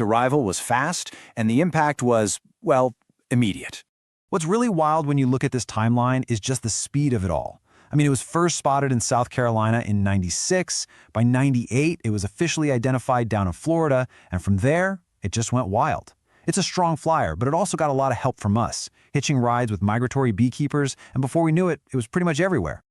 Arrival was fast, and the impact was, well, immediate. What's really wild when you look at this timeline is just the speed of it all. I mean, it was first spotted in South Carolina in '96. By '98, it was officially identified down in Florida, and from there, it just went wild. It's a strong flyer, but it also got a lot of help from us, hitching rides with migratory beekeepers, and before we knew it, it was pretty much everywhere.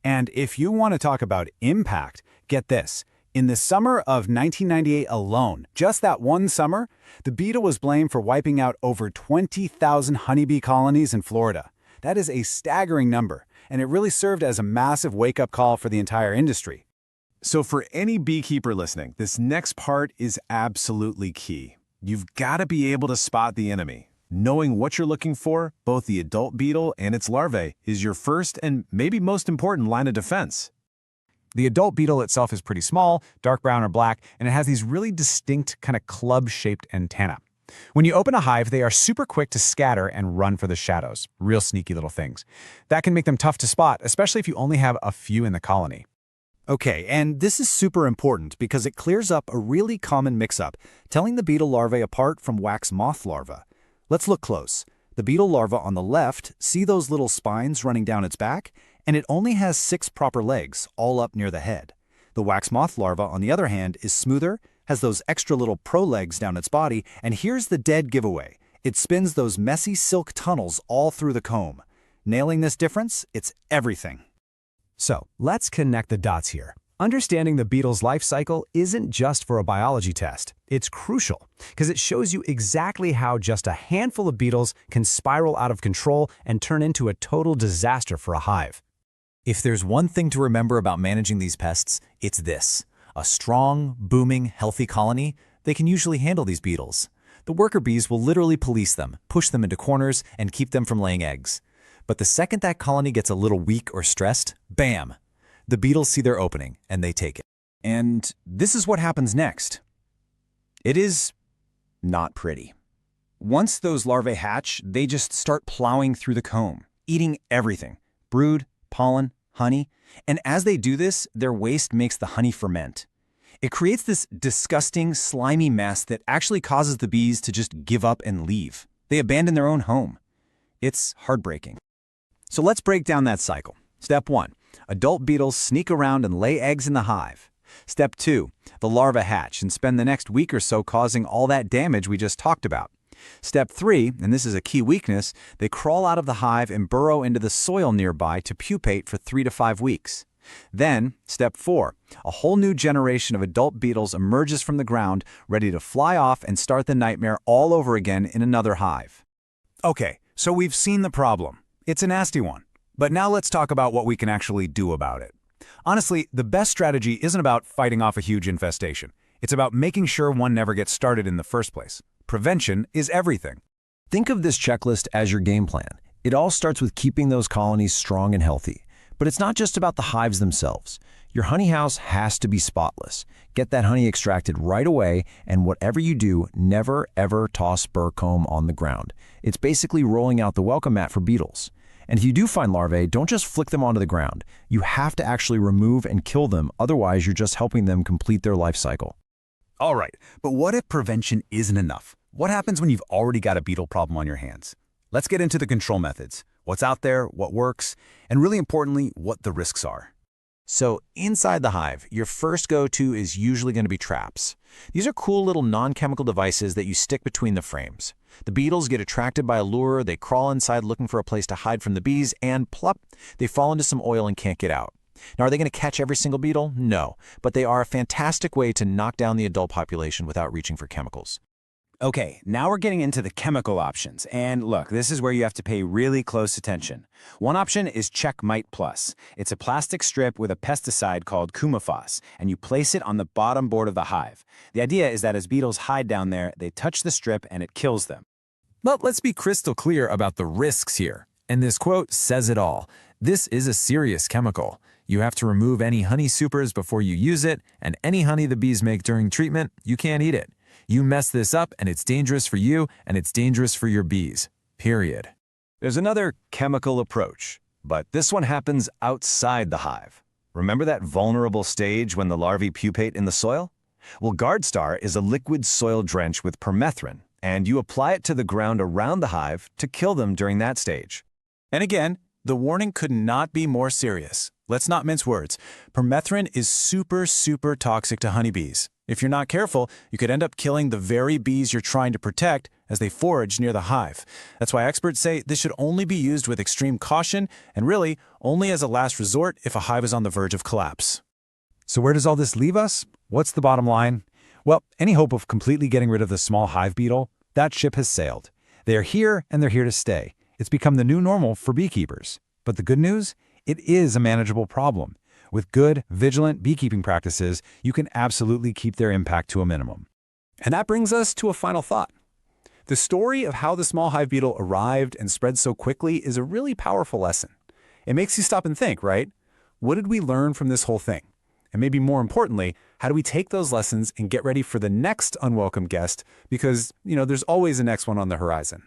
And if you want to talk about impact, get this. In the summer of 1998 alone, just that one summer, the beetle was blamed for wiping out over 20,000 honeybee colonies in Florida. That is a staggering number, and it really served as a massive wake-up call for the entire industry. So for any beekeeper listening, this next part is absolutely key. You've got to be able to spot the enemy. Knowing what you're looking for, both the adult beetle and its larvae, is your first and maybe most important line of defense. The adult beetle itself is pretty small, dark brown or black, and it has these really distinct kind of club-shaped antennae. When you open a hive, they are super quick to scatter and run for the shadows. Real sneaky little things. That can make them tough to spot, especially if you only have a few in the colony. Okay, and this is super important because it clears up a really common mix-up, telling the beetle larvae apart from wax moth larvae. Let's look close. The beetle larva on the left, see those little spines running down its back? And it only has 6 proper legs, all up near the head. The wax moth larva, on the other hand, is smoother, has those extra little prolegs down its body, and here's the dead giveaway. It spins those messy silk tunnels all through the comb. Nailing this difference, it's everything. So, let's connect the dots here. Understanding the beetle's life cycle isn't just for a biology test. It's crucial, because it shows you exactly how just a handful of beetles can spiral out of control and turn into a total disaster for a hive. If there's one thing to remember about managing these pests, it's this. A strong, booming, healthy colony, they can usually handle these beetles. The worker bees will literally police them, push them into corners, and keep them from laying eggs. But the second that colony gets a little weak or stressed, bam! The beetles see their opening, and they take it. And this is what happens next. It is not pretty. Once those larvae hatch, they just start plowing through the comb, eating everything. Brood, pollen, honey, and as they do this, their waste makes the honey ferment. It creates this disgusting, slimy mess that actually causes the bees to just give up and leave. They abandon their own home. It's heartbreaking. So let's break down that cycle. Step 1. Adult beetles sneak around and lay eggs in the hive. Step 2. The larvae hatch and spend the next week or so causing all that damage we just talked about. Step 3, and this is a key weakness, they crawl out of the hive and burrow into the soil nearby to pupate for 3 to 5 weeks. Then, Step 4, a whole new generation of adult beetles emerges from the ground, ready to fly off and start the nightmare all over again in another hive. Okay, so we've seen the problem. It's a nasty one. But now let's talk about what we can actually do about it. Honestly, the best strategy isn't about fighting off a huge infestation. It's about making sure one never gets started in the first place. Prevention is everything. Think of this checklist as your game plan. It all starts with keeping those colonies strong and healthy. But it's not just about the hives themselves. Your honey house has to be spotless. Get that honey extracted right away, and whatever you do, never ever toss spur comb on the ground. It's basically rolling out the welcome mat for beetles. And if you do find larvae, don't just flick them onto the ground. You have to actually remove and kill them, otherwise you're just helping them complete their life cycle. All right, but what if prevention isn't enough? What happens when you've already got a beetle problem on your hands? Let's get into the control methods. What's out there, what works, and really importantly, what the risks are. So inside the hive, your first go-to is usually going to be traps. These are cool little non-chemical devices that you stick between the frames. The beetles get attracted by a lure, they crawl inside looking for a place to hide from the bees, and plop, they fall into some oil and can't get out. Now, are they going to catch every single beetle? No, but they are a fantastic way to knock down the adult population without reaching for chemicals. Okay, now we're getting into the chemical options, and look, this is where you have to pay really close attention. One option is Checkmite Plus. It's a plastic strip with a pesticide called Coumaphos, and you place it on the bottom board of the hive. The idea is that as beetles hide down there, they touch the strip and it kills them. But let's be crystal clear about the risks here. And this quote says it all. This is a serious chemical. You have to remove any honey supers before you use it, and any honey the bees make during treatment, you can't eat it. You mess this up, and it's dangerous for you, and it's dangerous for your bees. Period. There's another chemical approach, but this one happens outside the hive. Remember that vulnerable stage when the larvae pupate in the soil? Well, GuardStar is a liquid soil drench with permethrin, and you apply it to the ground around the hive to kill them during that stage. And again, the warning could not be more serious. Let's not mince words. Permethrin is super, super toxic to honeybees. If you're not careful, you could end up killing the very bees you're trying to protect as they forage near the hive. That's why experts say this should only be used with extreme caution and really only as a last resort if a hive is on the verge of collapse. So where does all this leave us? What's the bottom line? Well, any hope of completely getting rid of the small hive beetle, that ship has sailed. They are here and they're here to stay. It's become the new normal for beekeepers. But the good news? It is a manageable problem. With good, vigilant beekeeping practices, you can absolutely keep their impact to a minimum. And that brings us to a final thought. The story of how the small hive beetle arrived and spread so quickly is a really powerful lesson. It makes you stop and think, right? What did we learn from this whole thing? And maybe more importantly, how do we take those lessons and get ready for the next unwelcome guest? Because, there's always a next one on the horizon.